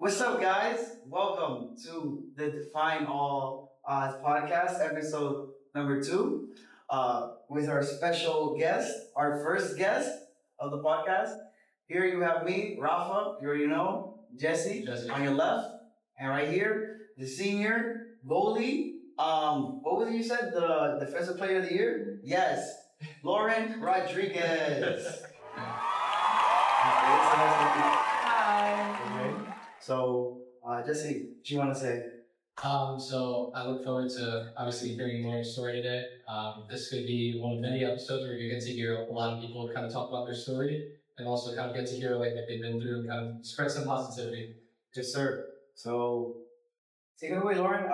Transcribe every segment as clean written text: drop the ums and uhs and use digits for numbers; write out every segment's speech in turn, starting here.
What's up, guys? Welcome to the Define All podcast, episode number 2, with our special guest, our first guest of the podcast. Here you have me, Rafa, you already know, Jesse. On your left, and right here, the senior, Goalie. What was it you said? The Defensive Player of the Year? Yes, Lauren Rodriguez. Hi. Okay. So, Jesse, what you want to say? So I look forward to obviously hearing more story today. This could be one of many episodes where you get to hear a lot of people kind of talk about their story and also kind of get to hear like what they've been through and kind of spread some positivity. Yes, sir. So, take it away, Lauren.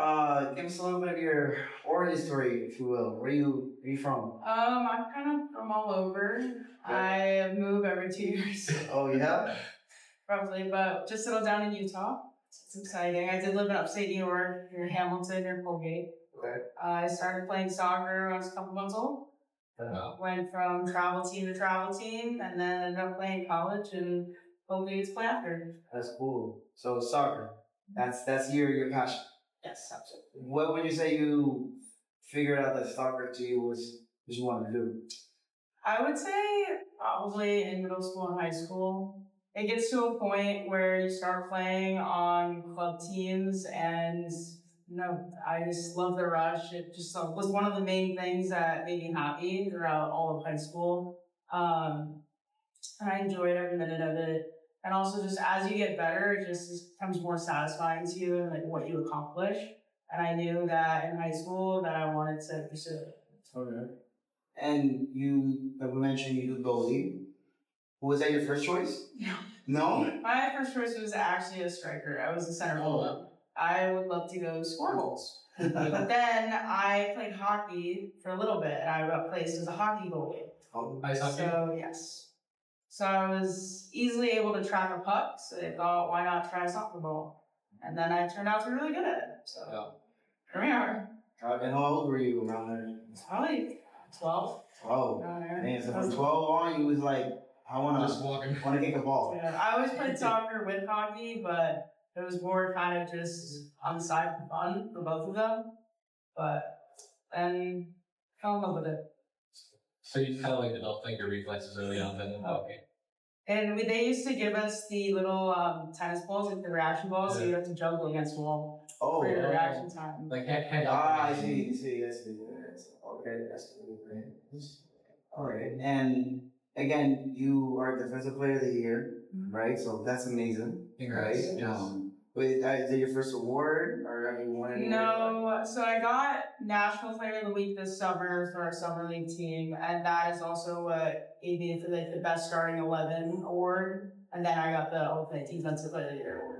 Give us a little bit of your origin story, if you will. Where are you from? I'm kind of from all over. I move every 2 years. Oh, yeah? Roughly, but just settled down in Utah. It's exciting. I did live in upstate New York, near Hamilton, near Colgate. Okay. I started playing soccer when I was a couple months old. Went from travel team to travel team, and then ended up playing college and Colgate's play after. That's cool. So, soccer. That's your passion. Yes, absolutely. What would you say you figured out that soccer to you was what you wanted to do? I would say probably in middle school and high school. It gets to a point where you start playing on club teams, and I just love the rush. It just was one of the main things that made me happy throughout all of high school. And I enjoyed every minute of it. And also, just as you get better, it just becomes more satisfying to you and like what you accomplish. And I knew that in high school that I wanted to pursue it. Okay. And you, like we mentioned, you do goalie. Was that your first choice? No? My first choice was actually a striker. I was a center forward. I would love to go score goals. But then I played hockey for a little bit, and I got placed as a hockey goalie. Oh, Ice hockey? So, yes. So I was easily able to track a puck, so they thought, why not try soccer ball? And then I turned out to be really good at it. So here we are. And how old were you around there? Probably 12. 12. Man, so from 12 on, you was like, I want to kick a ball. Yeah, I always played soccer with hockey, but it was more kind of just on the side for fun for both of them. But then fell in love with it. So you kind of like developed like your reflexes early on then? Okay. And they used to give us the little tennis balls, like the reaction balls, so you have to juggle against the wall for your reaction time. Like head I see. Okay, that's really great. All right, and again, you are Defensive Player of the Year, right? So that's amazing, right? Yes. Wait, is it your first award, or have you won any? No, so I got National Player of the Week this summer for our summer league team, and that is also what gave me the Best Starting 11 award, and then I got the Ultimate Defensive Player of the Year award.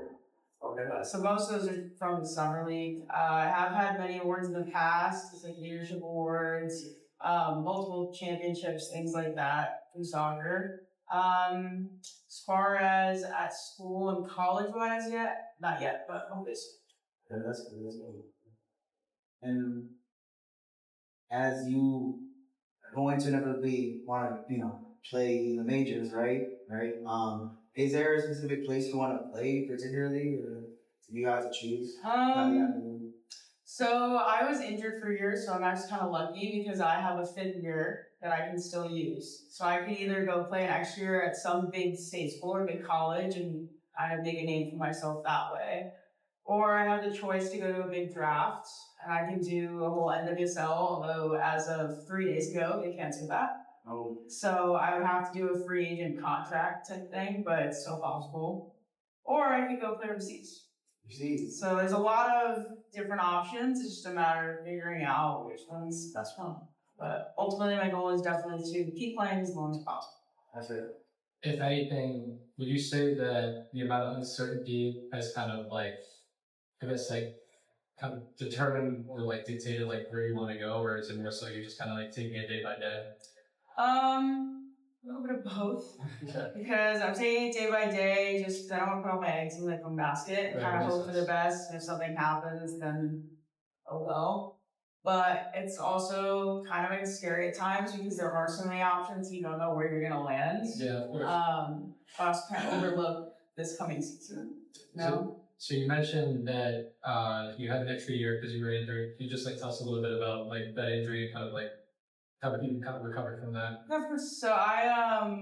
Okay. So most of those are from the summer league. I have had many awards in the past, just like leadership awards, multiple championships, things like that through soccer. As far as at school and college-wise yet, not yet, but obviously. Yeah, that's good. That's good. And as you going to inevitably want to, play the majors, right? Is there a specific place you want to play particularly, or do you have to choose? So I was injured for years, so I'm actually kind of lucky because I have a fifth year that I can still use. So I can either go play an extra year at some big state school or big college and kind of make a name for myself that way. Or I have the choice to go to a big draft, and I can do a whole NWSL, although as of 3 days ago, they canceled that. Oh. So I would have to do a free agent contract type thing, but it's still possible. Or I could go play overseas. So there's a lot of different options. It's just a matter of figuring out which one's best for them. But ultimately, my goal is definitely to keep playing as long as possible. That's it. If anything, would you say that the amount of uncertainty has kind of like, I guess like, kind of determined or like dictated like where you want to go, or is it more so you're just kind of like taking it day by day? A little bit of both. Because I'm taking it day by day, just because I don't want to put all my eggs in like one basket and kind of hope for the best. And if something happens, then oh well. But it's also kind of like scary at times because there are so many options. You don't know where you're going to land. Yeah, of course. I also can't overlook this coming season. So you mentioned that you had an extra year because you were injured. Can you just like tell us a little bit about like that injury and kind of like how you kind of recovered from that? So I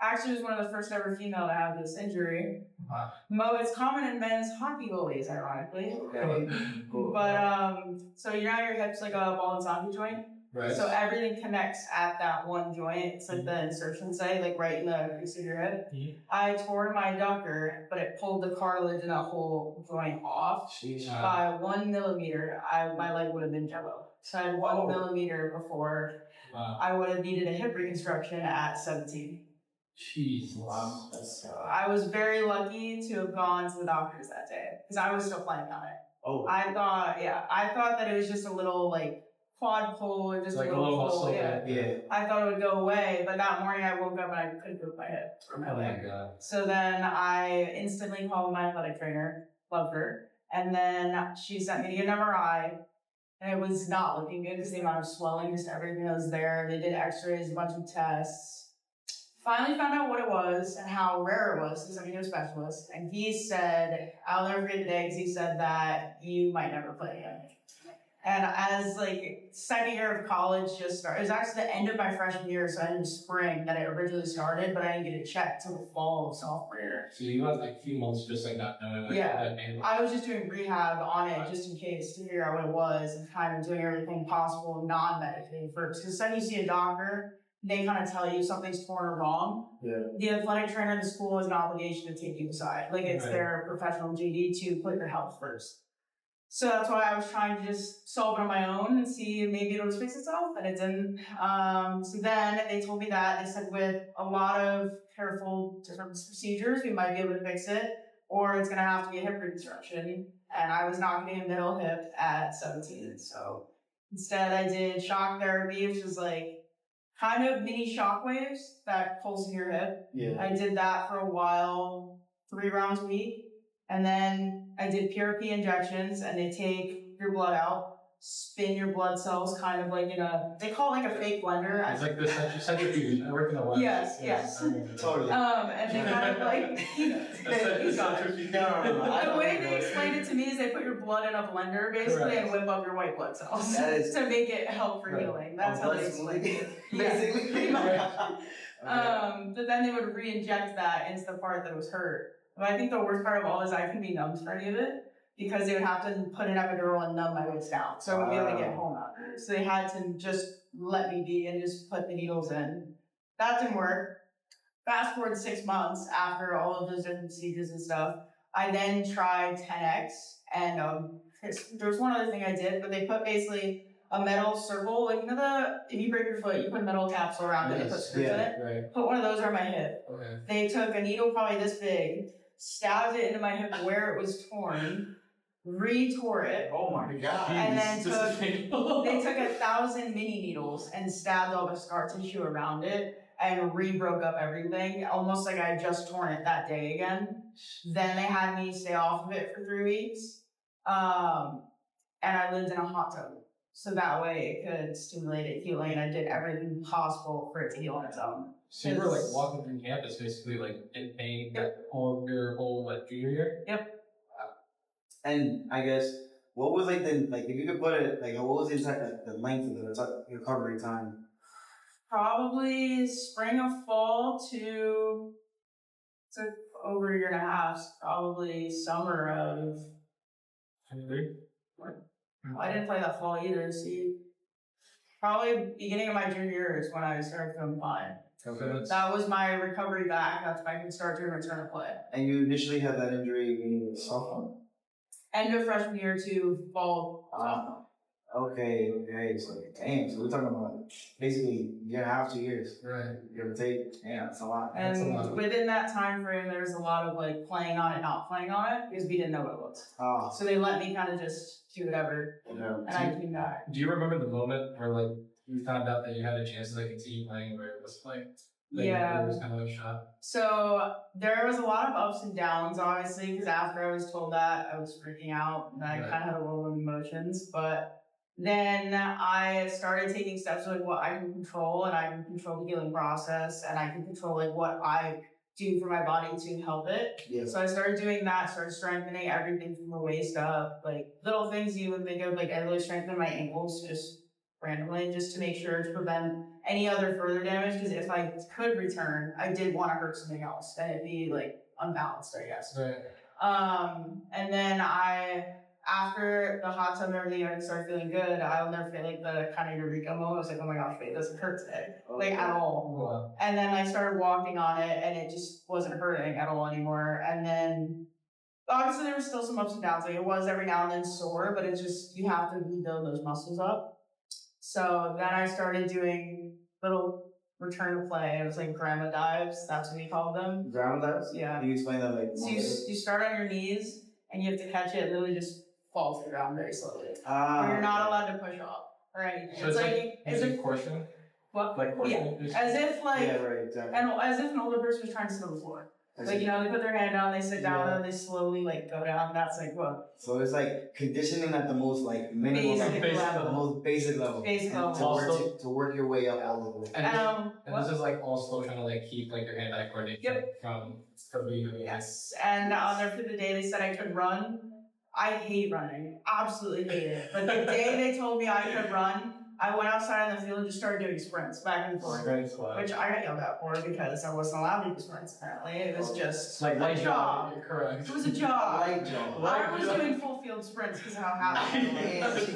actually was one of the first ever female to have this injury. Wow. It's common in men's hockey goalies, ironically. Okay. Cool. But so you know how your hip's like a ball and socket joint? Right. So everything connects at that one joint. It's like the insertion site, like right in the crease of your hip. Mm-hmm. I tore my adductor, but it pulled the cartilage in that whole joint off by 1 millimeter. My leg would have been jello. So I had 1 millimeter before. Wow. I would have needed a hip reconstruction at 17. Jeez. Wow. So I was very lucky to have gone to the doctors that day because I was still playing on it. Oh. I thought that it was just a little like quad pull or just like a little pull. Yeah. I thought it would go away, but that morning I woke up and I couldn't move my hip or my leg. God. So then I instantly called my athletic trainer, loved her, and then she sent me to an MRI. And it was not looking good because the amount of swelling, just everything that was there. They did x-rays, a bunch of tests. Finally found out what it was and how rare it was because I'm a specialist. And he said, I'll never forget the day because he said that you might never play again. And as like second year of college just started, it was actually the end of my freshman year, so I ended spring that it originally started, but I didn't get it checked till the fall of sophomore year. So you had like a few months just like not knowing like that name. I was just doing rehab on it just in case to figure out what it was and kind of doing everything possible non-medicating first. Because then you see a doctor, they kind of tell you something's torn or wrong. Yeah. The athletic trainer in the school has an obligation to take you aside. Like it's their professional duty to put your health first. So that's why I was trying to just solve it on my own and see maybe it'll just fix itself, and it didn't. So then they told me that. They said with a lot of careful different procedures, we might be able to fix it, or it's going to have to be a hip reconstruction. And I was not getting a middle hip at 17. So instead I did shock therapy, which is like kind of mini shock waves that pulse in your hip. Yeah. I did that for a while, 3 rounds a week. And then I did PRP injections, and they take your blood out, spin your blood cells kind of like in they call it like a fake blender. It's like this centrifuge. I work in a lab. Yes. Totally. And they kind of like, the way they explained it to me is they put your blood in a blender basically and whip up your white blood cells to make it help for healing. That's how they explained it. Basically. Pretty much. But then they would re-inject that into the part that was hurt. But I think the worst part of all is I couldn't be numb for any of it because they would have to put an epidural and numb my waist down. So I wouldn't be able to get home after. So they had to just let me be and just put the needles in. That didn't work. Fast forward 6 months after all of those different procedures and stuff, I then tried 10X. And there was one other thing I did, but they put basically a metal circle, like if you break your foot, you put a metal capsule around it and put screws in it. Right. Put one of those around my hip. Okay. They took a needle probably this big, stabbed it into my hip where it was torn, re-tore it. Oh my God. And then they took 1,000 mini needles and stabbed all the scar tissue around it and re-broke up everything, almost like I had just torn it that day again. Then they had me stay off of it for 3 weeks. And I lived in a hot tub. So that way it could stimulate it healing, and I did everything possible for it to heal on its own. So you were like walking through campus basically like in pain all of your whole like junior year? Yep. Wow. And I guess what was like if you could put it what was the length of the recovery time? Probably spring or fall to over a year and a half. Probably summer of. 23? I didn't play that fall either. See, probably beginning of my junior year is when I started feeling fine. Okay. That was my recovery back. That's when I could start to return to play. And you initially had that injury when you were sophomore? End of freshman year to fall. Okay. So damn. So we're talking about basically a year and a half, 2 years. Right. Give or take. Yeah, that's a lot. And within that time frame, there was a lot of like playing on it, not playing on it, because we didn't know what it was. Oh. So they let me kind of just do whatever, and I came back. Do you remember the moment where like you found out that you had a chance to like continue playing where it was like Yeah. it was kind of a shot? So there was a lot of ups and downs, obviously, because after I was told that, I was freaking out, and I kind of had a whirlwind of emotions, but then I started taking steps like what I can control, and I can control the healing process, and I can control like what I do for my body to help it. Yeah. So I started doing that, started strengthening everything from the waist up, like little things you would think of, like I really strengthened my ankles just randomly, just to make sure to prevent any other further damage, because if I could return, I did want to hurt something else, and it'd be like unbalanced, I guess. Right. And then after the hot tub and everything, I started feeling good. I'll never feel like the kind of eureka moment. I was like, oh my gosh, wait, it doesn't hurt today, like at all. Wow. And then I started walking on it, and it just wasn't hurting at all anymore. And then obviously there was still some ups and downs. Like it was every now and then sore, but it's just, you have to rebuild those muscles up. So then I started doing little return to play. It was like grandma dives. That's what we called them. Grandma dives? Yeah. Can you explain that like? So you start on your knees and you have to catch it. It literally just falls to the ground very slowly. You're not allowed to push off or anything. So it's like caution? What? Like caution? Yeah. As if like, yeah, right, exactly. and as if an older person was trying to sit on the floor. Like, you know, they put their hand down, they sit down, and they slowly, like, go down. That's, like, what? So it's, like, conditioning at the most, like, minimal Basic level. level. The most basic level. Basic level. To work your way up all the way. And this is, like, also trying to, like, keep, like, your hand-eye coordination from being Yes. And on there for the day, they said I could run. I hate running. Absolutely hate it. But the day they told me I could run, I went outside in the field and just started doing sprints back and forth. Which I got yelled at for because I wasn't allowed to do sprints, apparently. It was just like a job. Correct. It was a job. Light jog. I was doing full field sprints because of how happy I was.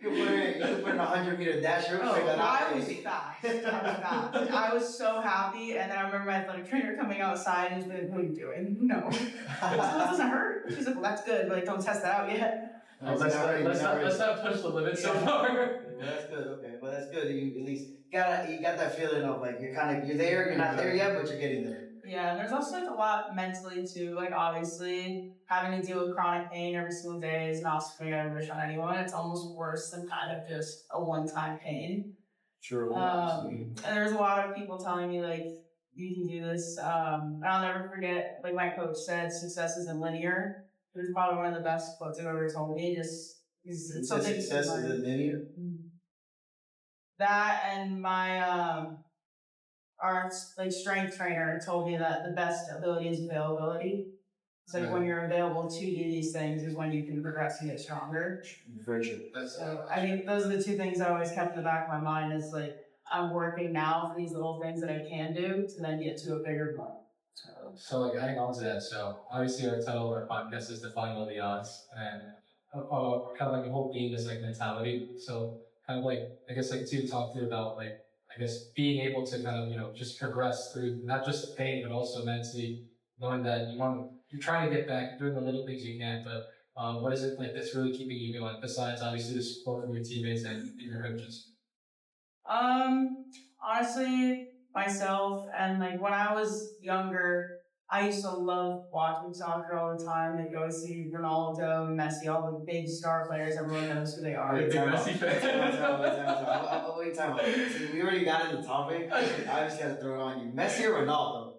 You could put in a 100-meter dash route. I was fast. I was so happy. And then I remember my athletic trainer coming outside and was like, what are you doing? No. That doesn't hurt. She's like, well, that's good, but like, don't test that out yet. Let's not push the limit so far. Well, that's good. Okay, well that's good. You at least you got that feeling of like you're there. You're not there yet, but you're getting there. Yeah, and there's also like a lot mentally too. Like obviously having to deal with chronic pain every single day is not something I wish on anyone. It's almost worse than kind of just a one-time pain. True. And there's a lot of people telling me like, you can do this. I'll never forget, like my coach said, success isn't linear. It was probably one of the best quotes I've ever told me. It's something. Success isn't linear. That and my our like strength trainer told me that the best ability is availability. It's like when you're available to do these things is when you can progress and get stronger. Very true. So I think those are the two things I always kept in the back of my mind is like I'm working now for these little things that I can do to then get to a bigger goal. So like adding on to that, so obviously our title of our podcast is Defying All the Odds, and kind of like the whole theme is like mentality. So kind of like I guess like to talk through about like I guess being able to kind of just progress through not just the pain but also mentally knowing that you're trying to get back, doing the little things you can, but what is it like that's really keeping you going besides obviously the support from your teammates and your coaches? Honestly, myself and like when I was younger, I used to love watching soccer all the time. I'd go see Ronaldo, Messi, all the big star players. Everyone knows who they are. Big Messi fan. Wait, time out. See, we already got in the topic. I just had to throw it on you. Messi or Ronaldo?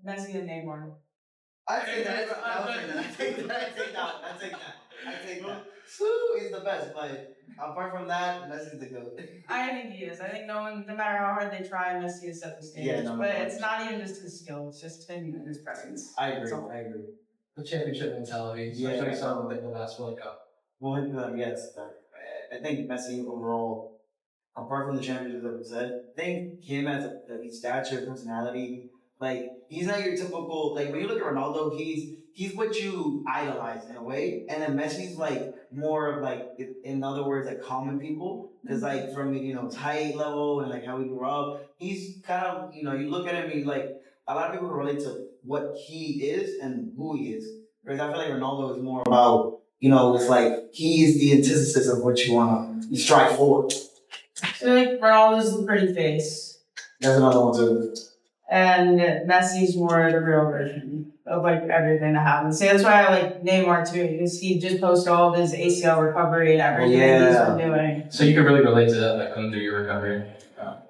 Messi and Neymar. I take that. Sue is the best, but apart from that, Messi's the GOAT. I think he is. I think no matter how hard they try, Messi has set the stage. Yeah, but it's not even just his skill, it's just him and his presence. I agree. The championship mentality, especially something like the last World Cup. Well, yes. I think Messi overall, apart from the championship that was said, I think him as a stature, personality, like he's not your typical like when you look at Ronaldo, he's what you idolize in a way, and then Messi's like more of like in other words like common people because like from his height level and like how he grew up, he's kind of you look at him, he's like a lot of people can relate to what he is and who he is. Whereas I feel like Ronaldo is more about it's like he is the antithesis of what you want to strive for. I feel like Ronaldo's the pretty face. That's another one too. And Messi's more the real version of like everything that happens. See, that's why I like Neymar too, because he just posted all of his ACL recovery and everything he's been doing. So you can really relate to that, like going through your recovery.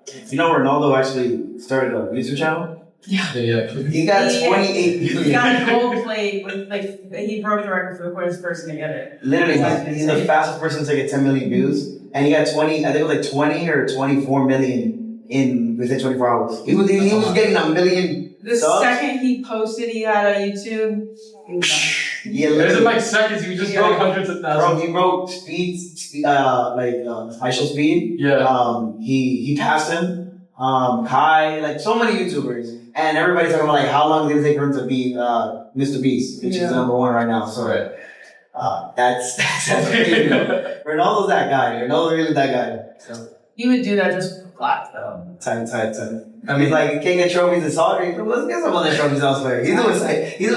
Ronaldo actually started a YouTube channel. Yeah. He got 28 million. He got a gold plate with he broke the record for the quickest person to get it. Literally, he's the fastest person to get 10 million views, and he got 20. I think it was like 20 or 24 million within 24 hours. He was getting 1 million The subs. second he posted he had on YouTube, he was done. Yeah, There's literally. like seconds, you just getting hundreds of Bro, thousands. he broke initial speed. Yeah. He passed him. Kai, like so many YouTubers, and everybody's talking about like how long did it take for him to be Mr. Beast, which is the number one right now. So that's crazy. Ronaldo's that guy. Ronaldo's really that guy. So He would do that just for class though. time. I mean, like can't get trophies in soccer. Let's get some other trophies elsewhere. He's doing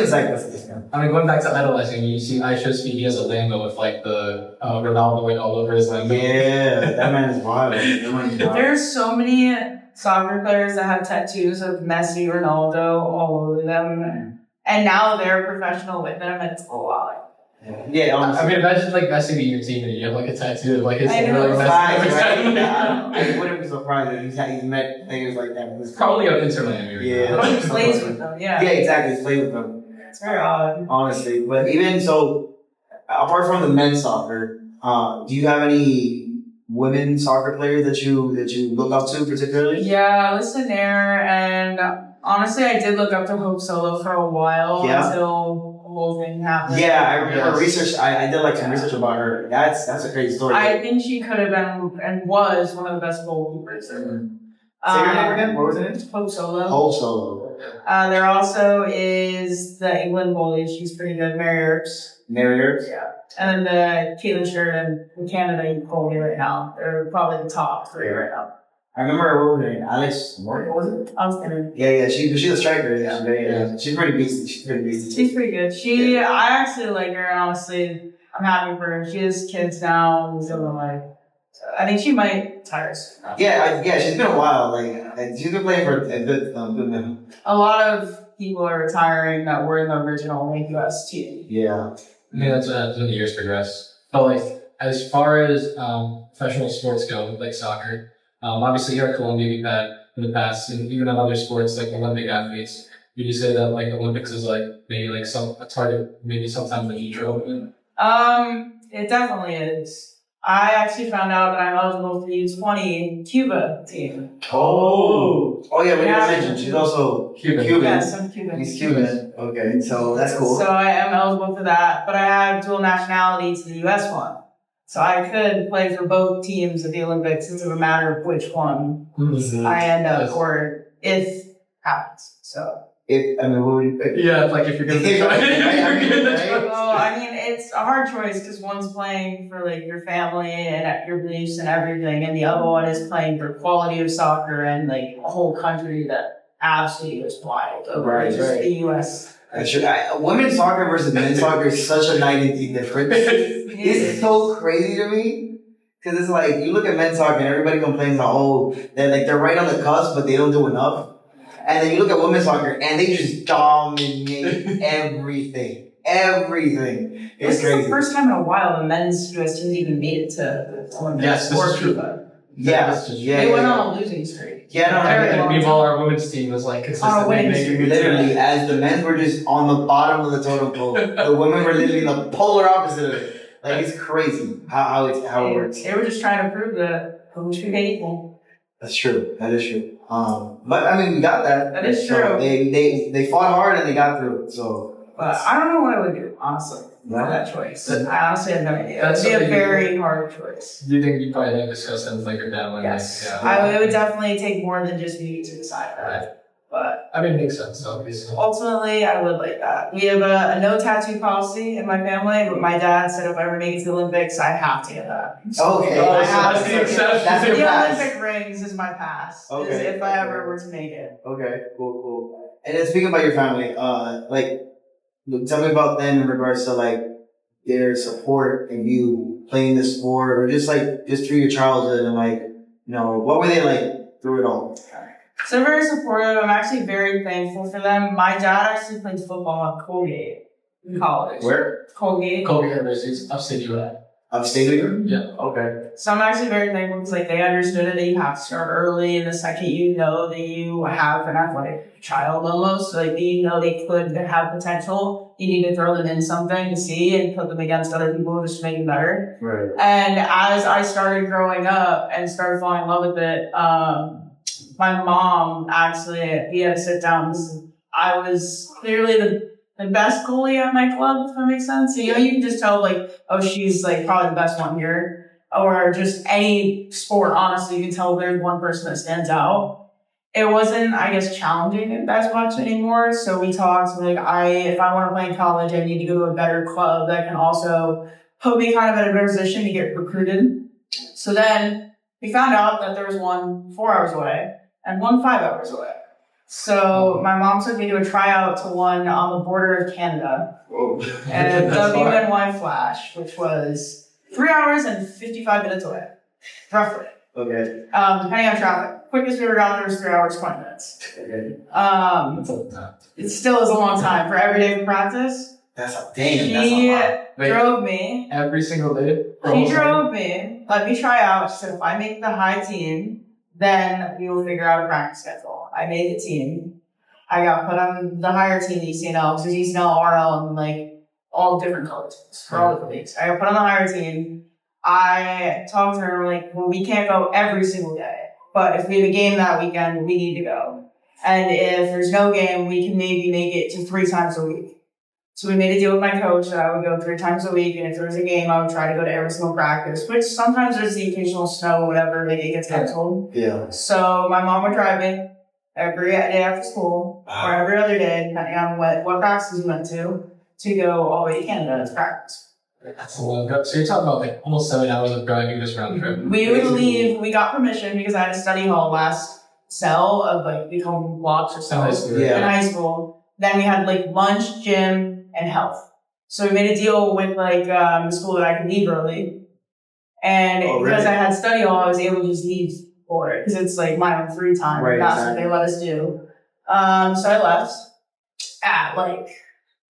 cyclists. I mean, going back to idolizing, you see iShow's feed, he has a Lambo with like the Ronaldo wing all over his Lambo. Yeah, that man is wild. There's so many soccer players that have tattoos of Messi, Ronaldo all over them, and now they're professional with them, and it's a lot. Yeah, honestly. I mean, imagine like Messi being your team and you have like a tattoo of like his I know. really Right, Messi. I wouldn't be surprised if he's met players like that. It's probably on Interland. Maybe. Yeah. But he plays with them, Yeah, exactly. He's played with them. It's very odd. Honestly, but even so, apart from the men's soccer, do you have any women's soccer players that you look up to particularly? Yeah, listen there, and honestly, I did look up to Hope Solo for a while until the whole thing happened. Yeah, I remember research. I did like some research about her. That's a crazy story. I think she could have been and was one of the best goalkeepers ever. Say her name again. What was it? Hope Solo. Hope Solo. There also is the England goalie. She's pretty good, Mary Earps. Mary Earps? Yeah. And then Caitlin Sheridan from Canada, you call me right now. They're probably the top three right now. I remember what was her name? Alex Morgan, was it? I was kidding. Yeah. She's a striker. Yeah. She's pretty beastly. She's pretty good. I actually like her. Honestly, I'm happy for her. She has kids now. So I think she might retire soon. Yeah. She's been a while. Like she's been playing for a good minute. A lot of people are retiring that were in the original US team. Yeah. I mean, that's as the years progress. But like, as far as professional sports go, like soccer, obviously here at Columbia we've had in the past, and even in other sports like Olympic athletes, would you say that like Olympics is like maybe like a target, maybe sometimes the future of it? It definitely is. I actually found out that I'm eligible for the U20 Cuba team. Oh yeah, we didn't mention she's also Cuban. Yes, I'm Cuban. He's Cuban. Okay, so that's cool. So I am eligible for that, but I have dual nationality to the US one. So I could play for both teams at the Olympics. It's a matter of which one I end up or if happens. So if you're gonna be well, I mean, it's a hard choice because one's playing for like your family and your beliefs and everything, and the other one is playing for quality of soccer and like a whole country that absolutely is wild over just the US. That's true. Women's soccer versus men's soccer is such a night and day difference. It's so crazy to me because it's like you look at men's soccer and everybody complains about they're right on the cusp but they don't do enough. And then you look at women's soccer and they just dominate everything. Everything. It's crazy. It's the first time in a while the men's US team even made it to Olympics. Yes, this is true. They went on a losing streak. Meanwhile, our women's team was like consistently making literally, as the men were just on the bottom of the totem pole, the women were literally the polar opposite of it. Like it's crazy how it works. They were just trying to prove that we should be equal. That's true. That is true. But I mean, we got that. That is so true. They fought hard and they got through it. So, but I don't know what I would do, honestly. No? That choice. I honestly have no idea. It would be a very hard choice. Do you think you probably discuss it with like your family? Yes. Yeah. It would definitely take more than just me to decide that. Right. But I mean, it makes sense, obviously. ultimately, I would like that. We have a no tattoo policy in my family, but my dad said if I ever make it to the Olympics, I have to get that. Okay. I have that's to. the exception. That's your The pass. Olympic rings is my pass. Okay. Is if I ever were to make it. Okay. Cool. And then speaking about your family, tell me about them in regards to like their support in you playing this sport or just through your childhood and what were they like through it all? So they're very supportive. I'm actually very thankful for them. My dad actually played football at Colgate in college. Where? Colgate. University's upstate New York. Upstate New York? Yeah. Okay. So I'm actually very thankful because they understood it that you have to start early, and the second you know that you have an athletic child almost, you know they could have potential, you need to throw them in something to see and put them against other people just to make it better. Right. And as I started growing up and started falling in love with it, my mom actually, we had to sit down. I was clearly the best goalie at my club, if that makes sense. So, you can just tell, like, oh, she's, like, probably the best one here. Or just any sport, honestly, you can tell there's one person that stands out. It wasn't, I guess, challenging as much anymore. So we talked, like, if I want to play in college, I need to go to a better club that can also put me kind of in a better position to get recruited. So then we found out that there was one 4 hours away and one 5 hours away. So my mom took me to a tryout to one on the border of Canada. Whoa. And WNY Flash, which was 3 hours and 55 minutes away, roughly. Okay. Depending on traffic. Quickest we were down there was 3 hours, 20 minutes. Okay. That's a lot. It still is a long time for every day of practice. That's a lot. Drove me. Every single day? She drove me, let me try out. She said, if I make the high team, then we will figure out a practice schedule. I made the team. I got put on the higher team, ECNL, because there's ECNL, RL, and like all different color teams for all the leagues. I got put on the higher team. I talked to her, like, well, we can't go every single day, but if we have a game that weekend, we need to go. And if there's no game, we can maybe make it to 3 times a week. So we made a deal with my coach that I would go 3 times a week, and if there was a game, I would try to go to every single practice, which sometimes there's the occasional snow or whatever, maybe it gets canceled. Yeah. So my mom would drive me every day after school, or every other day, depending on what practices we went to go all the way to Canada to practice. That's a long go. So you're talking about like almost 7 hours of driving this round trip. We would leave, we got permission because I had a study hall last cell of like, we call them blocks or cells in high school. Then we had like lunch, gym, and health. So we made a deal with like the school that I could leave early. And because I had study hall, I was able to just leave for it because it's like my own free time. Right, that's what they let us do. So I left at like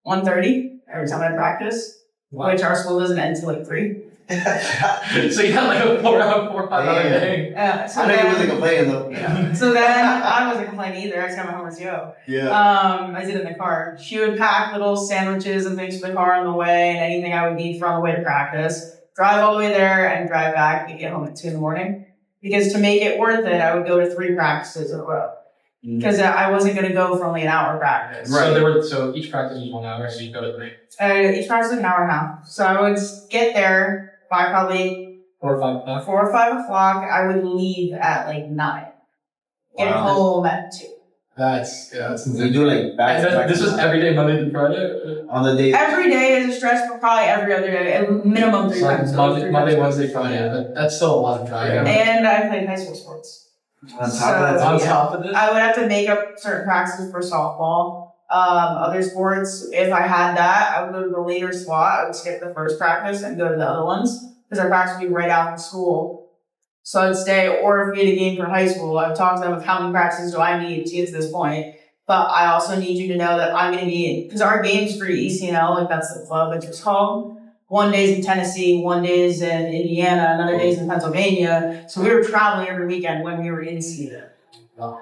1:30 every time I practice, which our school doesn't end until like 3. So you had like a 4 hour, 4 or 5 hour day. So I know you wasn't complaining though. Yeah. So then I wasn't complaining either. I just got my homework to go. Yeah. I did it in the car. She would pack little sandwiches and things for the car on the way, and anything I would need for on the way to practice. Drive all the way there and drive back and get home at 2 in the morning. Because to make it worth it, I would go to 3 practices in a row. Because I wasn't going to go for only an hour practice. Right. So each practice was 1 hour, so you go to 3. Each practice was an hour and a half. So I would get there by probably 4 or 5 o'clock. 4 or 5 o'clock. I would leave at like 9. Get home at 2. That's insane. You do like back to back. This was every day, Monday to Friday? On the day. Every day is a stretch, but probably every other day. At minimum 3 times. Monday, Wednesday, Friday. But that's still a lot of driving. And I played high school sports. On top of this? I would have to make up certain practices for softball. Other sports, if I had that, I would go to the later slot. I would skip the first practice and go to the other ones because our practice would be right after school. So I'd stay, or if we had a game for high school, I've talked to them of how many practices do I need to get to this point. But I also need you to know that I'm going to be, because our game's for ECNL, like that's the club, it's just called. One day's in Tennessee, one day's in Indiana, another day's in Pennsylvania. So we were traveling every weekend when we were in season.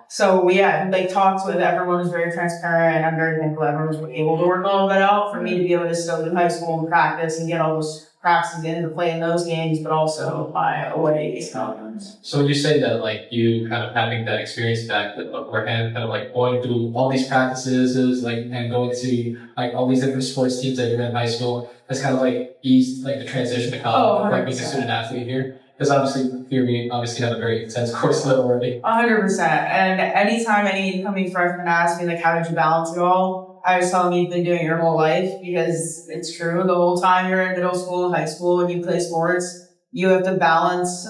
So we had like talks with everyone was very transparent, and I'm very thankful everyone was able to work all of that out for me to be able to still do high school and practice and get all those practices in to play in those games, but also my away games. So when you say that, like you kind of having that experience back beforehand, kind of like going through all these practices, like and going to like all these different sports teams that you're in high school, that's kind of like eased like the transition to college, like being a student athlete here. Because obviously, you obviously have a very intense course load already. 100%. And anytime any incoming freshman asks me, like, how did you balance it all? I was telling them you've been doing it your whole life because it's true. The whole time you're in middle school, high school, and you play sports, you have to balance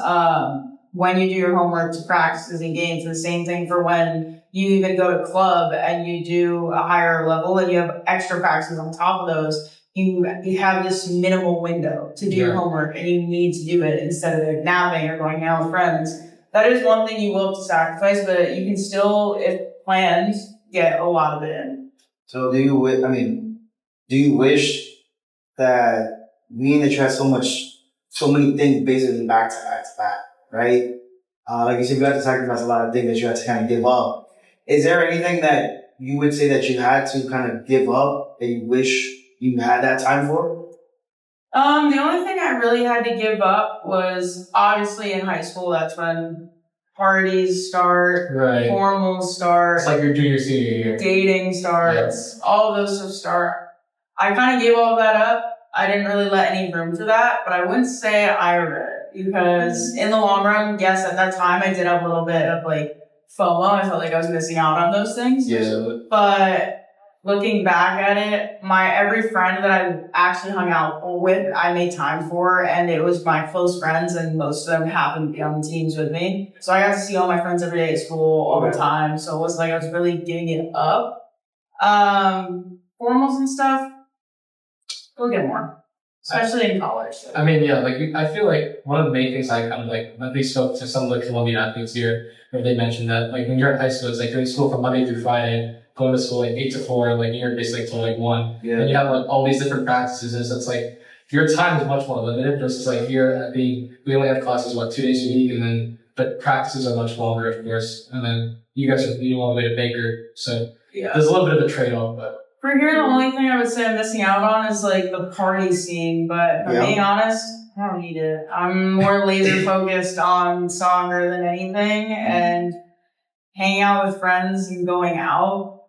when you do your homework to practices and games. The same thing for when you even go to club and you do a higher level and you have extra practices on top of those. You have this minimal window to do your homework, and you need to do it instead of like napping or going out with friends. That is one thing you will have to sacrifice, but you can still, if planned, get a lot of it in. So do you wish that me and the had so many things basically back to back, right? Like you said, you had to sacrifice a lot of things that you had to kind of give up. Is there anything that you would say that you had to kind of give up that you wish you had that time for? The only thing I really had to give up was obviously in high school. That's when parties start, Right. formals start, It's like your junior, senior year. dating starts, all of those stuff start. I kind of gave all that up. I didn't really let any room for that, but I wouldn't say I regret it because in the long run, yes, at that time I did have a little bit of like FOMO. I felt like I was missing out on those things. Yeah. But looking back at it, every friend that I actually hung out with, I made time for, and it was my close friends, and most of them happened to be on teams with me. So I got to see all my friends every day at school all the time. So it was like I was really giving it up. Formals and stuff, we'll get more, especially in college. I mean, yeah, like I feel like one of the main things I kind of like, at least spoke to some of the Colombian athletes here, where they mentioned that like when you're in high school, it's like doing school from Monday through Friday, going to school like 8 to 4, like you're basically till like 1. Yeah. And you have like all these different practices, and so it's like your time is much more limited versus like here at we only have classes 2 days a week, and then but practices are much longer, of course, and then you guys are all the way to Baker, so Yeah. there's a little bit of a trade-off, but. For here, the only thing I would say I'm missing out on is like the party scene, but if I'm being honest, I don't need it. I'm more laser focused on soccer than anything, and hanging out with friends and going out.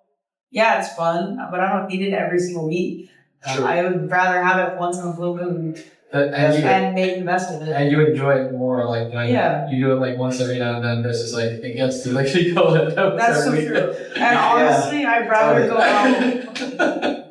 Yeah, it's fun, but I don't need it every single week. Sure. I would rather have it once in a blue moon And make the best of it. you enjoy it more, like when you do it like once every now and then versus like it gets to like you go That's so true. And honestly, I'd rather go out.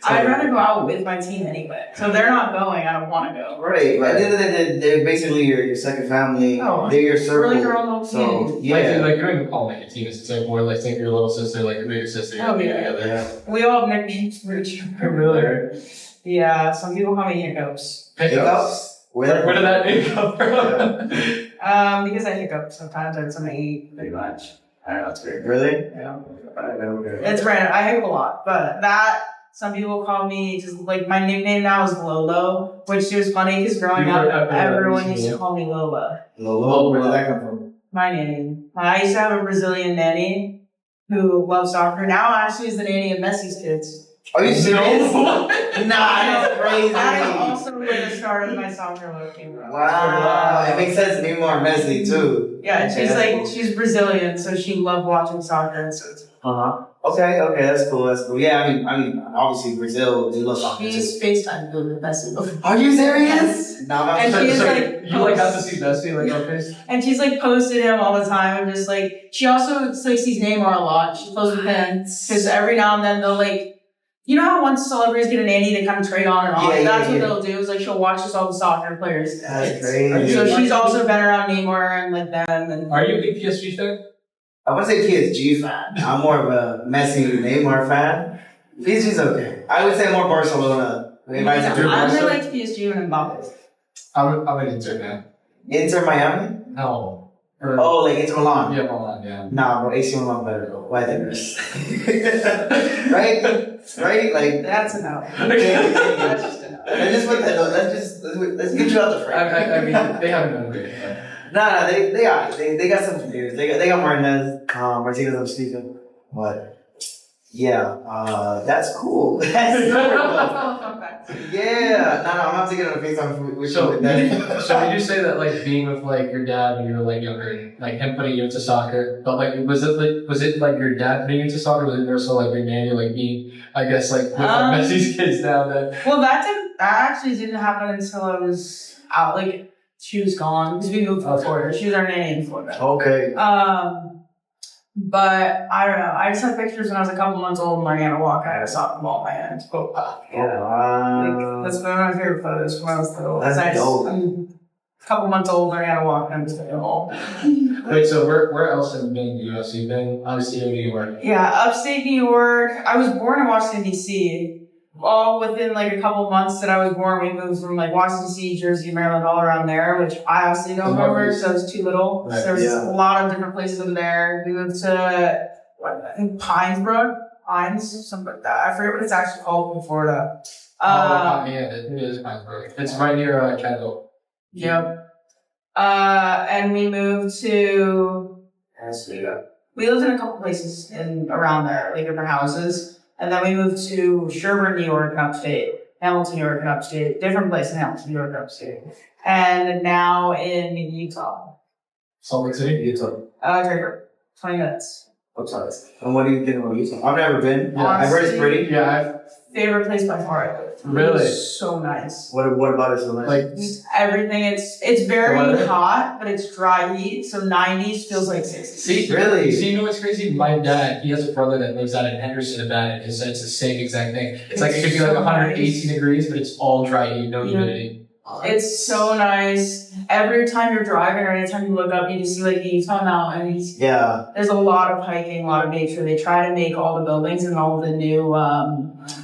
I'd rather go out with my team anyway. So they're not going. I don't want to go. Right. At the end of the day, they're basically your second family. Oh, they're your circle. really your own little so community. like during all like a team, it's like more like think your little sister, like your bigger sister. Oh, yeah. Together. Yeah. We all have nicknames for each other. Really? Yeah, some people call me Hiccups. Hiccups? Where did that name come from? Because I hiccup sometimes and something I eat pretty much. I don't know, it's weird. Really? Yeah. I know. It's random. I hiccup a lot, but some people call me just like my nickname now is Lolo, which is funny because growing up, everyone used to call me Lola. Lolo, where did that come from? My nanny. I used to have a Brazilian nanny who loves soccer. Now actually is the nanny of Messi's kids. Are you serious? No. Nah, that's crazy. That is also where the start of my soccer love came from. Wow. It makes sense to me more Messi too. Yeah, and she's Brazilian, so she loved watching soccer and so. Okay, that's cool. Yeah, I mean, obviously Brazil, they love soccer too. She's FaceTime with Messi. Are you serious? Yes. No, I'm not And serious. she's like, you like got to see Messi like on face. and she's like posted him all the time, and just like she also like sees Neymar a lot. She posts with him because every now and then they'll like, you know how once celebrities get a nanny, they kind of trade on and off. That's what they'll do. Is like she'll watch just all the soccer players. That's crazy. So she's also been around Neymar and like them. And Are you a big PSG fan? I want to say PSG fan. I'm more of a Messi Neymar fan. PSG's okay. I would say more Barcelona. I really like PSG and Mbappe. I'm an Inter fan. Inter Miami? No. Oh, like Inter Milan? Yeah, Milan, yeah. Nah, bro, AC Milan better though. Why digress? Right? Like That's a no. That's just a no. Let's get you out the frame. I mean, they haven't done great. Nah, they got some players. They got Martinez, Martinez, I'm speaking. But yeah, that's cool. That's super cool. Yeah, no, I'm about to get on a FaceTime with you with that. So would you say that like being with like your dad when you were like younger, and like him putting you into soccer, but like was it like your dad putting you into soccer? Was it more so like your nanny like being, I guess like with like Messi's kids now that? Well, that actually didn't happen until I was out. Like she was gone because we moved to Florida. She was our nanny in Florida. Okay. But I don't know. I just have pictures when I was a couple months old learning how to walk. I had a soccer ball in my hand. That's one of my favorite photos when I was little. That's dope. I'm a couple months old learning how to walk, and I'm just like, oh. Wait, so where else have you been in the U.S.? You've been obviously in New York. Yeah, upstate New York. I was born in Washington, D.C. All within like a couple months that I was born, we moved from like Washington, D.C., Jersey, Maryland, all around there, which I honestly don't remember, so I was too little. Right. So there's a lot of different places in there. We moved to I think Pines, something like that. I forget what it's actually called in Florida. Yeah, it is Pittsburgh. It's right near Kendall. Yep. And we moved to. We lived in a couple places around there, like different houses. And then we moved to Sherburne, New York, and upstate. Hamilton, New York, and upstate. Different place in Hamilton, New York, and upstate. And now in Utah. Salt Lake City. Utah. Draper. 20 minutes. What's up? And what do you think about Utah? I've never been. Yeah. I've heard it's pretty. Yeah. Favorite place by far I lived. Really? It's so nice. What about it so nice? Like, Just everything. It's very The weather? hot, but it's dry heat. So 90s feels like 60s. see, Really? See, you know what's crazy? My dad, he has a brother that lives out in Henderson, Nevada, and he said it's the same exact thing. It's like it could be like so 118 degrees, but it's all dry heat, no Yeah. humidity. It's so nice. Every time you're driving or anytime you look up, you just see like the Utah mountains. Yeah. There's a lot of hiking, a lot of nature. They try to make all the buildings and all the new,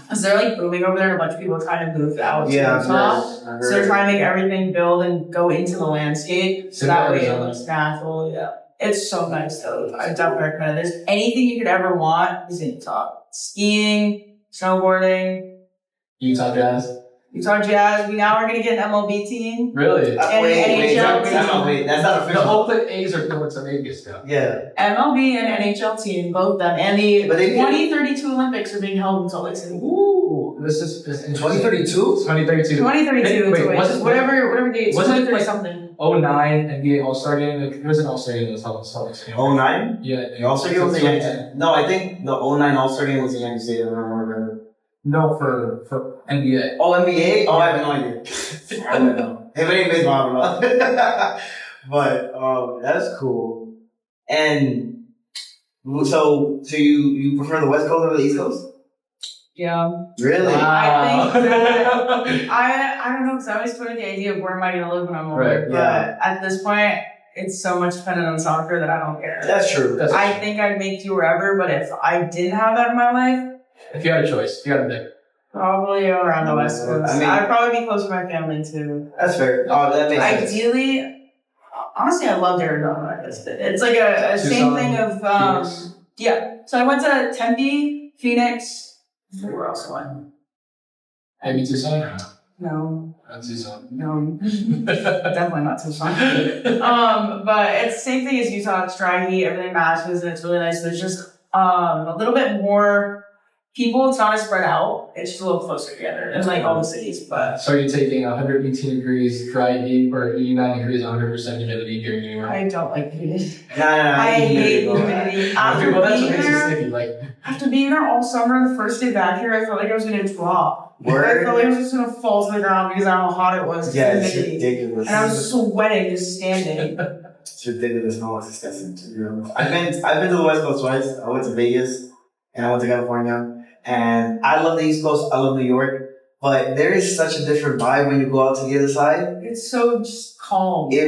because they're like booming over there. And a bunch of people are trying to move out to Yeah. Utah. I've heard. So they're trying to make everything build and go into the landscape. So that way it looks natural. Yeah. It's so nice though. I definitely recommend it. There's anything you could ever want is in Utah. Skiing, snowboarding, Utah Jazz. Utah Jazz. We now are going to get an MLB team. Really? And NHL team. That's not The official. Oakland A's are going to Vegas now. Yeah. MLB and NHL team, both of them. And the But they- 2032 Olympics are being held in Salt Lake City. Ooh, this is interesting. 2032? 2032. 2032, Wait, was it- whatever dates. was it 2030 like- something. 09 NBA All-Star Game. There was an All-Star Game in Salt Lake City. 09? Yeah. The All-Star Game was the Yankees. No, I think the 09 All-Star Game was the Yankee Stadium. I don't remember. No, for NBA. Oh, NBA? Oh, I have no idea. I don't know. If it ain't baseball, I don't know. But that's cool. And so you prefer the West Coast or the East Coast? Yeah. Really? I think that I don't know, because I always toyed the idea of where am I going to live when I'm older. Right, But yeah. at this point, it's so much dependent on soccer that I don't care. That's true. I think I'd make do wherever, but if I didn't have that in my life, If you had a choice, you got to pick. probably around the West Coast. I mean- I'd probably be close to my family too. That's fair. Oh, that makes sense. Ideally, honestly, I loved Arizona. It's like a same Tucson, thing of Phoenix. yeah. So I went to Tempe, Phoenix. Where else I went? Maybe Tucson? No, Tucson. no, definitely not Tucson. But it's the same thing as Utah. It's dry heat, everything matches, and it's really nice. There's just a little bit more people. It's not as spread out. It's just a little closer together in like all the cities. But So you're taking 118 degrees dry heat or 89 degrees 100% humidity here in New York? I don't like humidity. No. I hate humidity. After Well, that's being what makes it there, sticky. Like, after being there all summer, the first day back here, I felt like I was gonna drop. I felt like I was just gonna fall to the ground because of how hot it was. Yeah, it's Humidity. ridiculous. And I was sweating just standing. It's ridiculous. No, it's disgusting. To be honest. I've been to the West Coast twice. I went to Vegas and I went to California. And I love the East Coast. I love New York. But there is such a different vibe when you go out to the other side. It's so just calm. It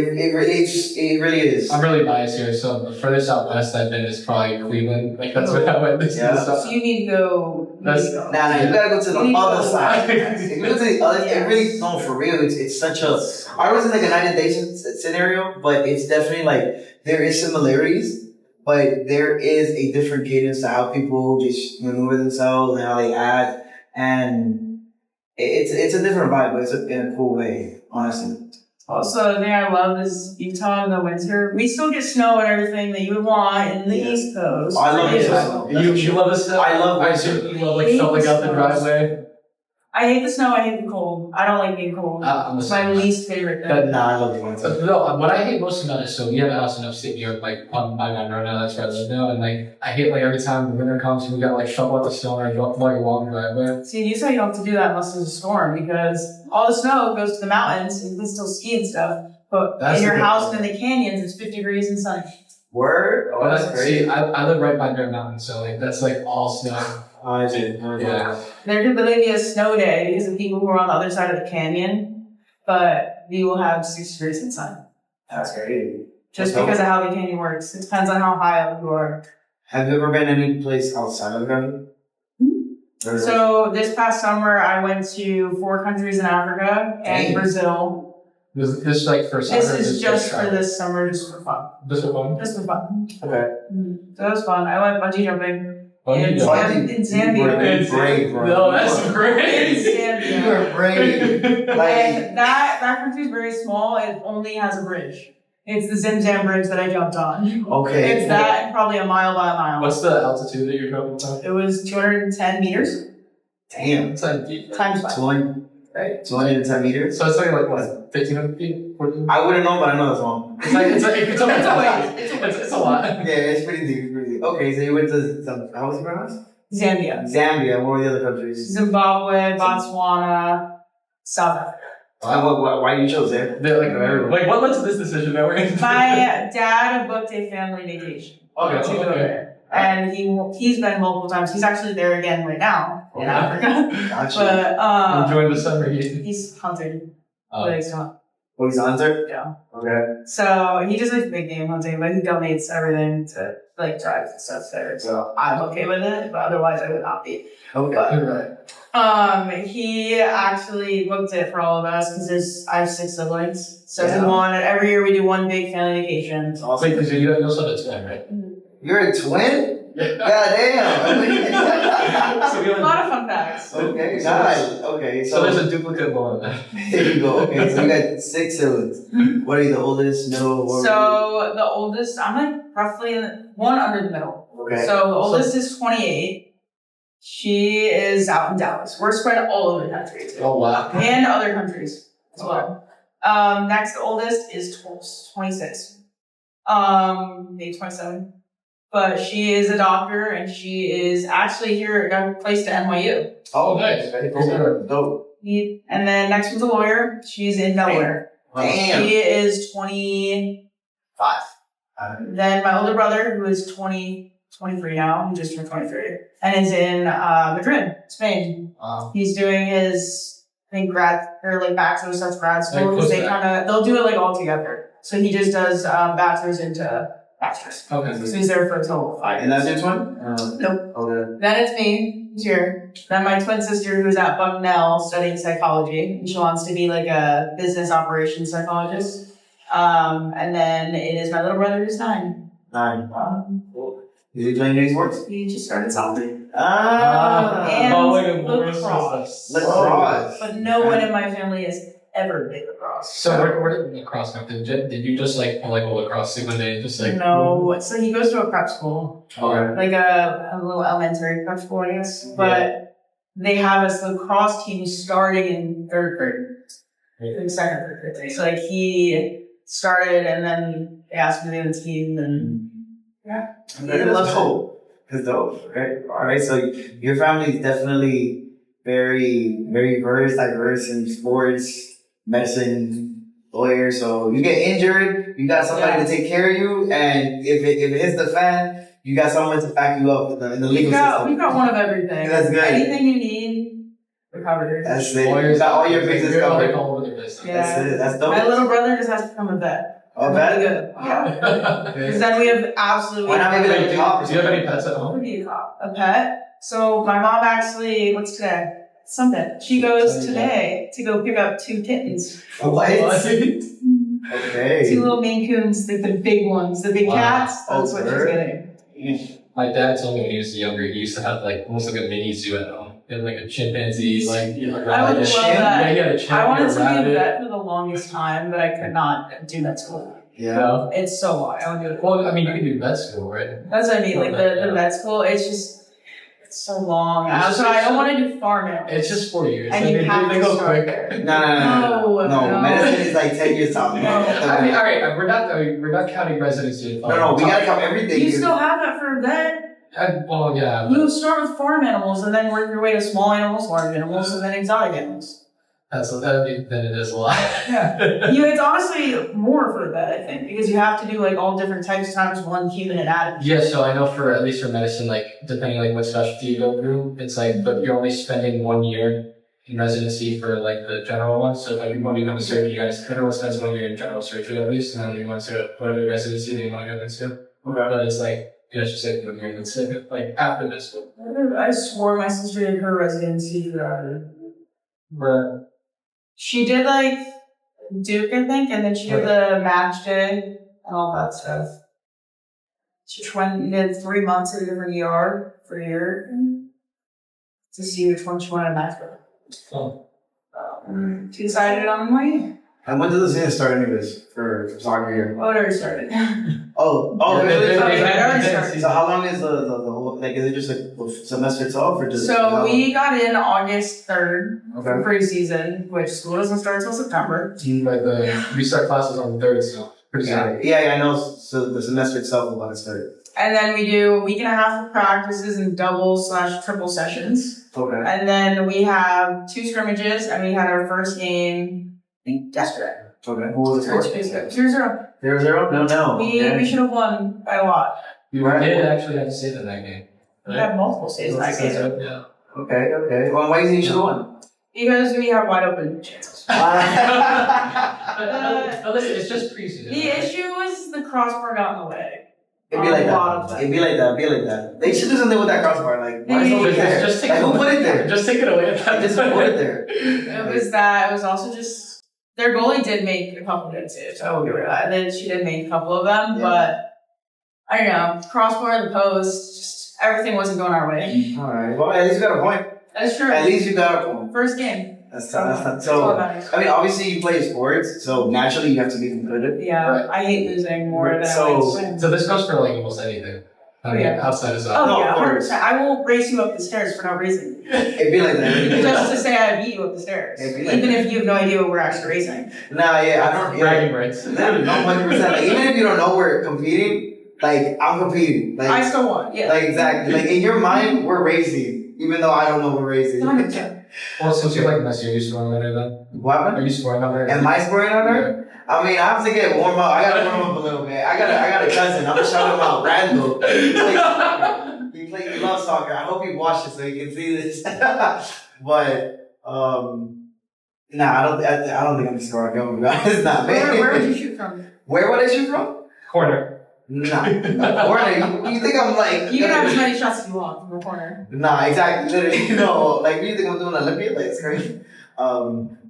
really is. I'm really biased here, so the furthest out west I've been is probably Cleveland. Like, that's what I went to. Yeah. So you need to go. That's- Nah, you gotta go to the You need to other go side. west. If you go to the other, Yes. it really, no, for real, it's such a, I was in like a night and day scenario, but it's definitely like, there is similarities, but there is a different cadence to how people just maneuver themselves and how they act, and it's a different vibe, but it's in a cool way, honestly. Also, the thing I love is Utah in the winter. We still get snow and everything that you would want in the Yeah. East Coast. I love Yeah. it. So. You love the snow? I love I winter. assume you love like shoveling out the driveway. I hate the snow. I hate the cold. I don't like being cold. I'm the It's my same. least favorite thing. That- Nah, I love the winter. No, what I hate most about it, so we have a house in upstate New York, like on my right now, that's where I live now, and like I hate like every time the winter comes and we gotta like shovel out the snow and drop like a long driveway. See, in Utah, you don't have to do that unless there's a storm because all the snow goes to the mountains and you can still ski and stuff. But That's in your the good house part. and in the canyons, it's 50 degrees and sunny. Word? Oh, that's great. See, I live right by Bear Mountain, so like that's like all snow. I see. Yeah. There could literally be a snow day because of people who are on the other side of the canyon, but we will have 60 degrees and sun. That's great. Just That's because of how the canyon works. It depends on how high up you are. Have you ever been any place outside of the country? Or- So this past summer, I went to 4 countries in Africa and Dang. Brazil. This like for summer. This is just for travel. this summer, just for fun. This is fun. Just for fun. Okay. So it was fun. I went bungee jumping Bungee in, jumping. in Zambia. You're brave, bro. No, that's In great. Zambia. You are brave. Like, And that country is very small. It only has a bridge. It's the Zimzam Bridge that I jumped on. okay. It's that and probably a mile by a mile. What's the altitude that you're talking about? It was 210 meters Damn. It's like deep. times 5. 20, Right. 210 meters? So it's like what, 1,500 feet? I wouldn't know, but I know the song. It's a lot. Yeah, it's pretty deep. It's pretty deep. Okay, so you went to how was it pronounced? Zambia, Zambia. What were the other countries? Zimbabwe, Botswana, South Africa. Why you chose there? Like, what led to this decision that we're in? My dad booked a family vacation to go there. And he's been multiple times. He's actually there again right now in Africa. Gotcha. But enjoying the summer heat. he's hunting. Oh, he's a hunter? Yeah. Okay. So he just likes big game hunting, but he donates everything to like tribes and stuff there. So I'm okay with it, but otherwise I would not be. Okay. He actually booked it for all of us because I have 6 siblings. So Yeah. he wanted every year we do one big family vacation. That's awesome. Because you also have a twin, right? You're a twin? Yeah. God damn. So we A lot of fun facts. Okay, nice. Okay, So there's a duplicate one. there you go. Okay, so you got 6 siblings. What are you, the oldest, middle? So the oldest, I'm like roughly one under the middle. Okay. So the oldest is 28. She is out in Dallas. We're spread all over the country too. Oh, wow. And other countries as well. Next oldest is 26. Maybe 27. But she is a doctor and she is actually here, got placed at NYU. Oh, nice. Dope. And then next one's a lawyer. She's in Delaware. Damn. She is 25. Then my older brother, who is 23 now, he just turned 23, and is in Madrid, Spain. Wow. He's doing his, I think, bachelor's stuff grad school, because Like they'll do it like all together. So he just does bachelor's into bachelor's. Okay. So he's there for a total of 5 years. And that's your twin? Nope. Okay. Then it's me, who's here. Then my twin sister, who's at Bucknell studying psychology. And she wants to be like a business operations psychologist. And then it is my little brother, who's 9. 9. Cool. Is he playing any sports? He just started soccer. And lacrosse. Lacrosse. But no one in my family has ever played lacrosse. So where did lacrosse come from? Did you just like play like a lacrosse thing one day? Just like No. So he goes to a prep school. Okay. Like a little elementary prep school, I guess. But they have a lacrosse team starting in 3rd grade. Like 2nd or 3rd grade. So like he started and then they asked me to be on the team and yeah. That's dope. That's dope. Right? All right. So your family is definitely very, very diverse in sports, medicine, lawyer. So you get injured, you got somebody to take care of you, and if it hits the fan, you got someone to back you up in the legal system. We've got one of everything. That's good. Anything you need, we're covered. That's it. You got all your bases covered. all over the business. Yeah. That's it. That's dope. My little brother just has to become a vet. Oh, Really vet? good. Yeah. Because then we have absolutely. Why not maybe like a cop? Do you have any pets at home? A pet. So my mom actually, what's today? Sunday. She goes today to go pick up 2 kittens. What? Okay. 2 little Maine Coons, the big ones, the big cats. That's what she's word? getting. My dad told me when he was younger, he used to have like almost like a mini zoo at home. He had like a chimpanzee, like I would rabbit. love that. Yeah, he had a chimp, I wanted to be a rabbit. vet for the longest time, but I could not do vet school. Yeah. It's so long. I want to do it. Well, I mean, you can do vet school, right? That's what I mean. Like the vet school, it's so long. So I don't want to do farm animals. It's just 4 years. And you have they to go start quick. there. No. Medicine is like 10 years out. I mean, all right, we're not counting residency. No, we gotta count everything. You still have that for a vet. Well, yeah. You start with farm animals and then work your way to small animals, large animals, and then exotic animals. Then it is a lot. Yeah. It's honestly more for a vet, I think, because you have to do like all different types times 1 human anatomy. Yeah, so I know at least for medicine, like depending like what specialty you go through, it's like, but you're only spending 1 year in residency for like the general one. So if you want to become a surgeon, you guys everyone spends 1 year in general surgery at least, and then you want to go to residency, then you want to go into. Okay. But it's like you guys just like 1 year into like after this one. I swore my sister did her residency for But she did like Duke, I think, and then she did the match day and all that stuff. She did 3 months at a different ER for a year to see which one she wanted to match with. oh. She decided on me. And when does the season start anyways for soccer here? Oh, it already started. Oh, Yeah, really? it already started. So how long is the whole, like, is it just like the semester itself or just? So we got in August 3rd Okay. for preseason, which school doesn't start until September. We start classes on the 3rd, so pretty soon. Yeah, I know. So the semester itself will about to start. And then we do a week and a half of practices and double/triple sessions. Okay. And then we have 2 scrimmages, and we had our first game, I think, yesterday. Okay. Who was it for? 2-0. 0-0? No. We should have won by a lot. We did actually have to say that in that game. We had multiple saves in that game. Yeah. Okay. Well, why do you think you should have won? Because we have wide open chances. Listen, it's just preseason. The issue was the crossbar got in the way. It'd be like that. It'd be like that. They should do something with that crossbar. Like, why is it over there? Just take Like, it who away. put it there? Just take it away. Just put it there. It was that. It was also just their goalie did make a couple good saves. I will give her that. Then she did make a couple of them, but I don't know. Crossbar, the post, just everything wasn't going our way. All right. Well, at least you got a point. That's true. At least you got a point. First game. That's all so. that matters. I mean, obviously you play sports, so naturally you have to be competitive. Yeah, Right. I hate losing more than I So- like to win. So this goes for like almost anything. I mean, Yeah. outside is Oh up. No, yeah, of course. 100%. I will race you up the stairs for no reason. It'd be like that. Just to say I beat you up the stairs. It'd be like Even that. if you have no idea what we're actually racing. Nah, yeah, I don't. Yeah. Bragging rights. Literally, no, 100%. Like, even if you don't know we're competing, like I'm competing. Like, I still won. Yeah. like exactly. Like in your mind, we're racing, even though I don't know we're racing. 100%. Well, since you're like Messi, are you scoring on there then? What happened? Are you scoring on there? Am I scoring on her? I mean, I have to get warm up. I gotta warm up a little bit. I got a cousin. I'm gonna shout him out, Randall. He loves soccer. I hope he watches so he can see this. But nah, I don't think I'm scoring. It's not me. Where would you shoot from? Where would I shoot from? Corner. Nah, corner. You think I'm like? You can have as many shots as you want from the corner. Nah, exactly. Literally, no. Like, you think I'm doing Olympian? Like, it's crazy.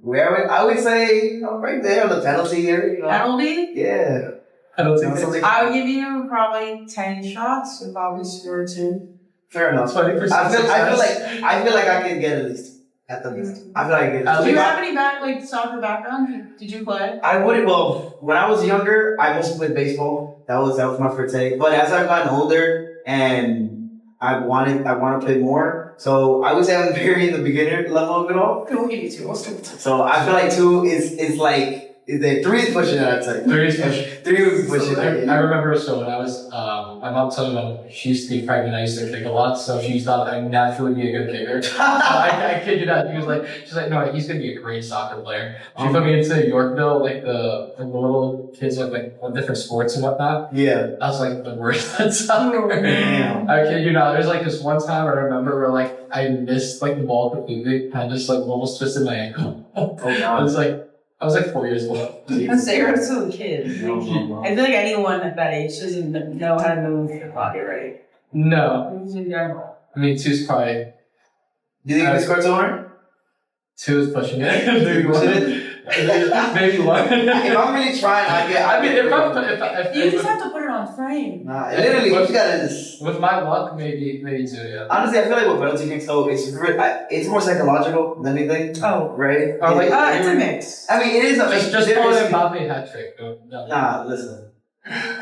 Where I would say right there on the penalty area. You know? Penalty? Yeah. I don't Sounds think like- I would give you probably 10 shots if I was score 2. Fair enough. 20%. I feel like I can get at least. At the least. I feel like I can. Do you have any soccer background? Did you play? I would. Well, when I was younger, I mostly played baseball. That was my forte. But as I've gotten older and I want to play more. So I would say I'm very in the beginner level of it all. We'll give you 2. We'll stick with 2. So I feel like 2 is like. Is there 3 is pushing it, I'd say. 3 is pushing. 3 is pushing So it. I remember, so when I was, my mom told me when she used to be pregnant, I used to kick a lot, so she thought I'd naturally be a good kicker. I kid you not, she's like, no, he's gonna be a great soccer player. She put me into Yorkville, like the little kids with like different sports and whatnot. Yeah. I was like the worst at soccer. Damn. I kid you not, there's like this one time I remember where like I missed like the ball completely, and just like almost twisted my ankle. Oh God. I was like 4 years old. I'm saying you're still a kid. No. I feel like anyone at that age doesn't know how to move their body right. No. In general. I mean, 2's probably, Do you think you scored somewhere? 2 is pushing it. Maybe 1. Maybe 1. If I'm really trying, I mean, if You just have to put it on frame. Nah, literally, you just gotta just. with my luck, maybe 2, yeah. Honestly, I feel like with penalty kicks, though, it's more psychological than anything, Oh. right? Or like- It's a mix. I mean, it is a Just there call is- it Mbappe hat trick. No. Nah, listen.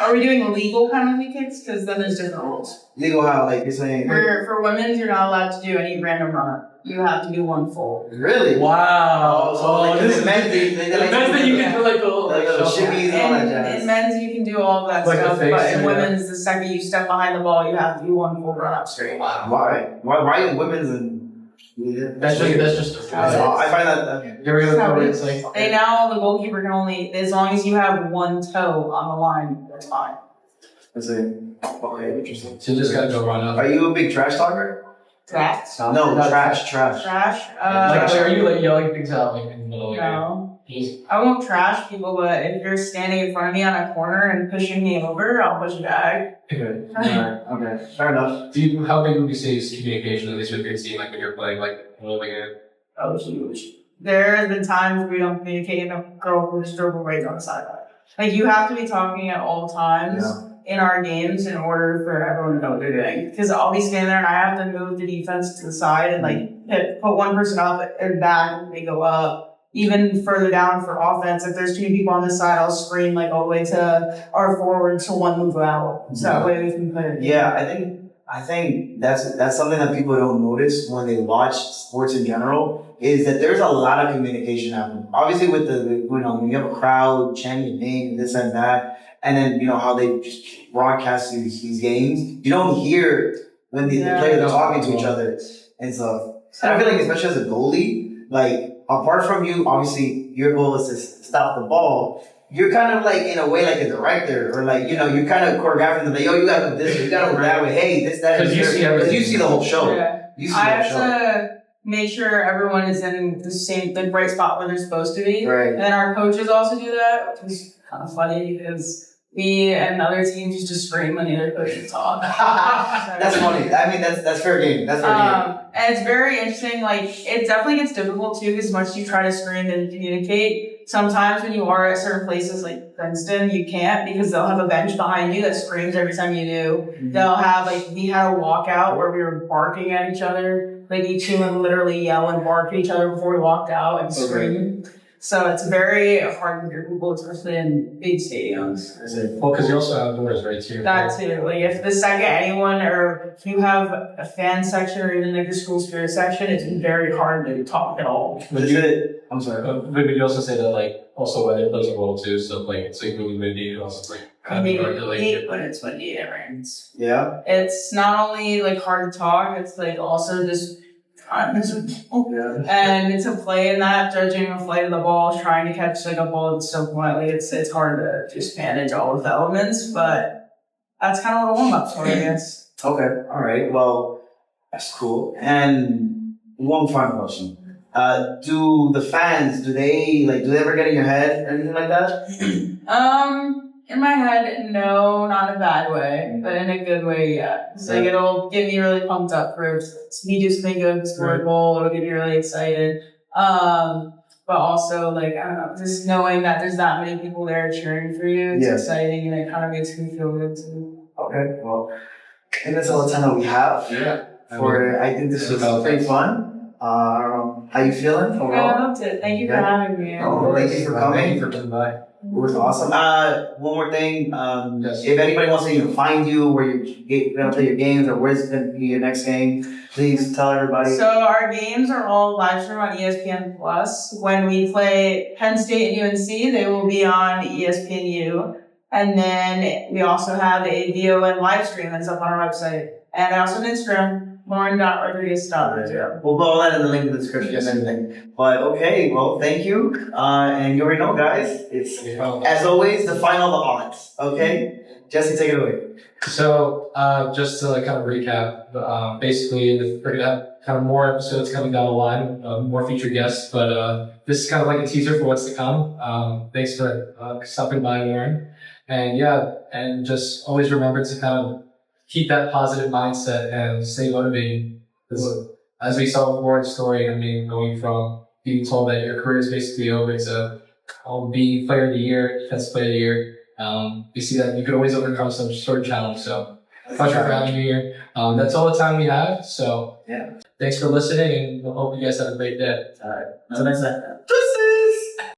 Are we doing legal penalty kicks? Because then there's different rules. Legal how, like you're saying. For women, you're not allowed to do any random run. You have to do one full. Really? Wow. So like this the men's, they like. the best that you can do like the little Like little shuffle. shimmies and all that And jazz. in men's, you can do all of that Like the stuff, face, but in yeah. women's, the second you step behind the ball, you have to do one full run up straight. Wow. Why in women's and? Yeah. That's just I find that. You're gonna So go it's like They now, the goalkeeper can only, as long as you have one toe on the line, that's fine. Let's see. Okay, interesting. so you just gotta go run up. Are you a big trash talker? Trash? No, trash. Trash? Like are you like yelling things out like in the middle of No. you? I won't trash people, but if you're standing in front of me on a corner and pushing me over, I'll push you back. Good. Alright, okay. Fair enough. How big would you say is communication at least with your team, like when you're playing like a little bit? Oh, huge. There have been times we don't communicate and a girl will just dribble right on the sideline. Like, you have to be talking at all times in our games in order for everyone to know what they're doing. Because I'll be standing there and I have to move the defense to the side and, like, put one person up and back and they go up. even further down for offense. If there's two people on this side, I'll screen like all the way to our forward so one move out. So that way we can put it. Yeah, I think that's something that people don't notice when they watch sports in general, is that there's a lot of communication happening. Obviously with when you have a crowd chanting your name, this and that, and then how they just broadcast these games, you don't hear when the players are talking to each other and stuff. And I feel like especially as a goalie, like apart from you, obviously your goal is to stop the ball. You're kind of like in a way like a director, or like you're kind of choreographing them. Like, yo, you gotta do this, you gotta do that way. Hey, this, that, because you see the whole show. Yeah. You see I the have whole show. to make sure everyone is in the right spot where they're supposed to be. Right. And then our coaches also do that, which is kind of funny because we and other teams used to scream when the other coaches talk. That's funny. I mean, that's fair game. That's fair game. And it's very interesting. Like, it definitely gets difficult too, because as much as you try to scream and communicate, sometimes when you are at certain places like Princeton, you can't, because they'll have a bench behind you that screams every time you do. Mm-hmm. They'll have, like, we had a walkout where we were barking at each other. Like, each team would literally yell and bark at each other before we walked out and scream. So it's very hard to hear people, especially in big stadiums. Well, because you also have doors right too. That too. Like, if the second anyone, or if you have a fan section or even like the school spirit section, it's very hard to talk at all. I'm sorry. But you also say that like also weather plays a role too. So like it's like really windy. Also like I mean, hate when it's windy, it rains. Yeah. It's not only like hard to talk, it's like also just and to play in that, judging the flight of the ball, trying to catch like a ball that's so quietly, it's hard to just manage all of the elements, but that's kind of what a warm-up's for, I guess. Okay. All right. Well, that's cool. And one final question. Do the fans, do they ever get in your head or anything like that? In my head, no, not in a bad way, but in a good way, yeah. It's like, it'll get me really pumped up for me just think of score a goal, it'll get me really excited. But also, like, I don't know, just knowing that there's that many people there cheering for you, it's exciting, and it kind of makes me feel good too. Okay, well, I think that's all the time that we have. Yeah. I think this was pretty fun. How you feeling overall? Yeah, I loved it. Thank you for having me. Oh, thank you for coming. Thank you for coming by. It was awesome. One more thing. Yes. If anybody wants to find you, where you're gonna play your games, or where's going to be your next game, please tell everybody. So our games are all live streamed on ESPN Plus. When we play Penn State and UNC, they will be on ESPNU. And then we also have a VON live stream that's up on our website. And I also have Instagram. Lauren.Rodriguez. We'll put all that in the link in the description and everything. But okay, well, thank you. And you already know, guys, it's as always the final of the odds. Okay, Jesse, take it away. So just to kind of recap, basically we're gonna have kind of more episodes coming down the line, more featured guests. But this is kind of like a teaser for what's to come. Thanks for stopping by, Lauren. And yeah, and just always remember to kind of keep that positive mindset and stay motivated. Because as we saw with Warren's story, I mean, going from being told that your career is basically over to being player of the year, defensive player of the year, we see that you could always overcome some sort of challenge. So, pleasure for having you here. That's all the time we have. So, yeah. Thanks for listening, and we hope you guys have a great day. All right. Have a nice night.